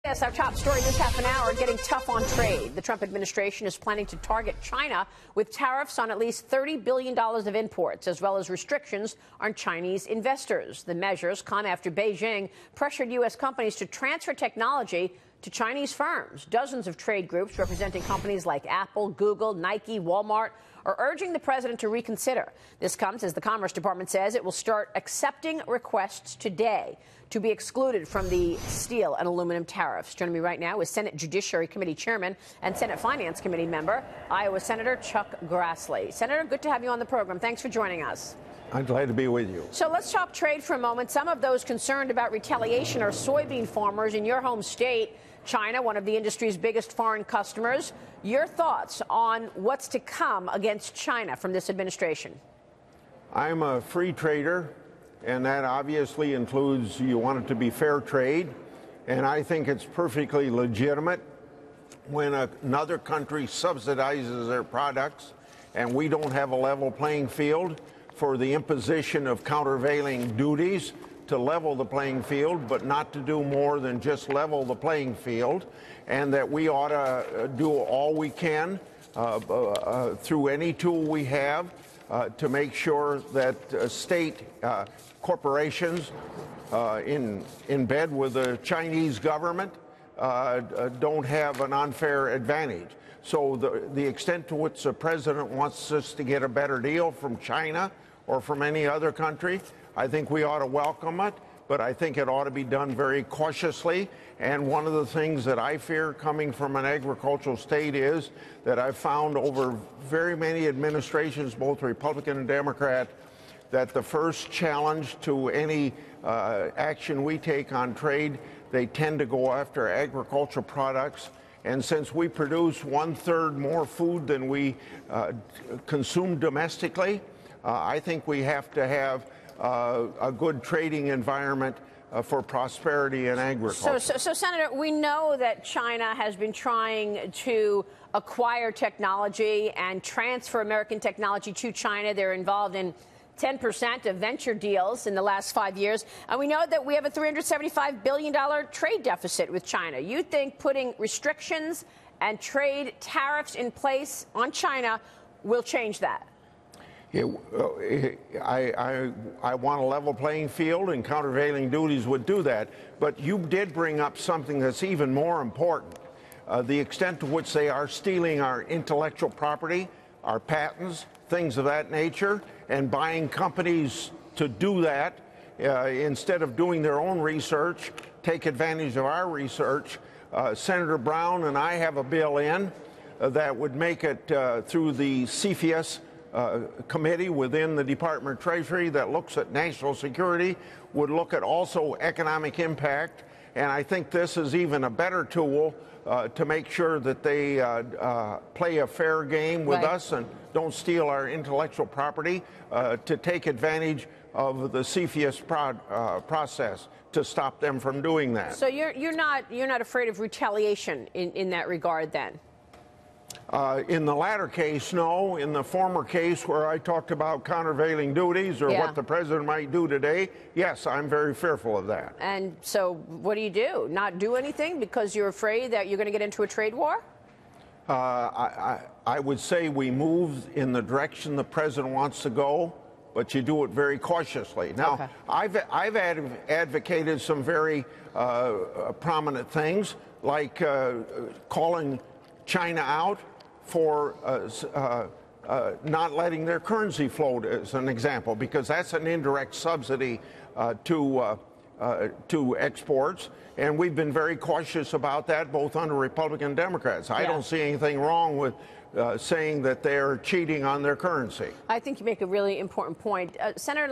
Yes, our top story this half an hour, getting tough on trade. The Trump administration is planning to target China with tariffs on at least $30 billion of imports, as well as restrictions on Chinese investors. The measures come after Beijing pressured U.S. companies to transfer technology to Chinese firms. Dozens of trade groups representing companies like Apple, Google, Nike, Walmart are urging the president to reconsider. This comes as the Commerce Department says it will start accepting requests today to be excluded from the steel and aluminum tariffs. Joining me right now is Senate Judiciary Committee Chairman and Senate Finance Committee member, Iowa Senator Chuck Grassley. Senator, good to have you on the program. Thanks for joining us. I'm glad to be with you. So let's talk trade for a moment. Some of those concerned about retaliation are soybean farmers in your home state, China, one of the industry's biggest foreign customers. Your thoughts on what's to come against China from this administration? I'm a free trader, and that obviously includes you want it to be fair trade. And I think it's perfectly legitimate when another country subsidizes their products and we don't have a level playing field for the imposition of countervailing duties to level the playing field, but not to do more than just level the playing field, and that we ought to do all we can through any tool we have to make sure that state corporations in bed with the Chinese government don't have an unfair advantage. So the extent to which the president wants us to get a better deal from China or from any other country, I think we ought to welcome it, but I think it ought to be done very cautiously. And one of the things that I fear coming from an agricultural state is that I've found over very many administrations, both Republican and Democrat, that the first challenge to any action we take on trade, they tend to go after agricultural products. And since we produce 1/3 more food than we consume domestically, I think we have to have a good trading environment for prosperity in agriculture. So, Senator, we know that China has been trying to acquire technology and transfer American technology to China. They're involved in 10% of venture deals in the last 5 years. And we know that we have a $375 billion trade deficit with China. You think putting restrictions and trade tariffs in place on China will change that? I want a level playing field, and countervailing duties would do that. But you did bring up something that's even more important. The extent to which they are stealing our intellectual property, our patents, things of that nature, and buying companies to do that instead of doing their own research, take advantage of our research. Senator Brown and I have a bill in that would make it through the CFIUS committee within the Department of Treasury that looks at national security, would look at also economic impact. And I think this is even a better tool to make sure that they play a fair game with us and don't steal our intellectual property, to take advantage of the CFIUS process to stop them from doing that. So you're not afraid of retaliation in that regard then? In the latter case, no. In the former case where I talked about countervailing duties or what the president might do today, yes, I'm very fearful of that. And so what do? Not do anything because you're afraid that you're going to get into a trade war? I would say we move in the direction the president wants to go, but you do it very cautiously. Now, I've advocated some very prominent things, like calling China out for not letting their currency float, as an example, because that's an indirect subsidy to exports. And we've been very cautious about that, both under Republican and Democrats. I don't see anything wrong with saying that they're cheating on their currency. I think you make a really important point. Senator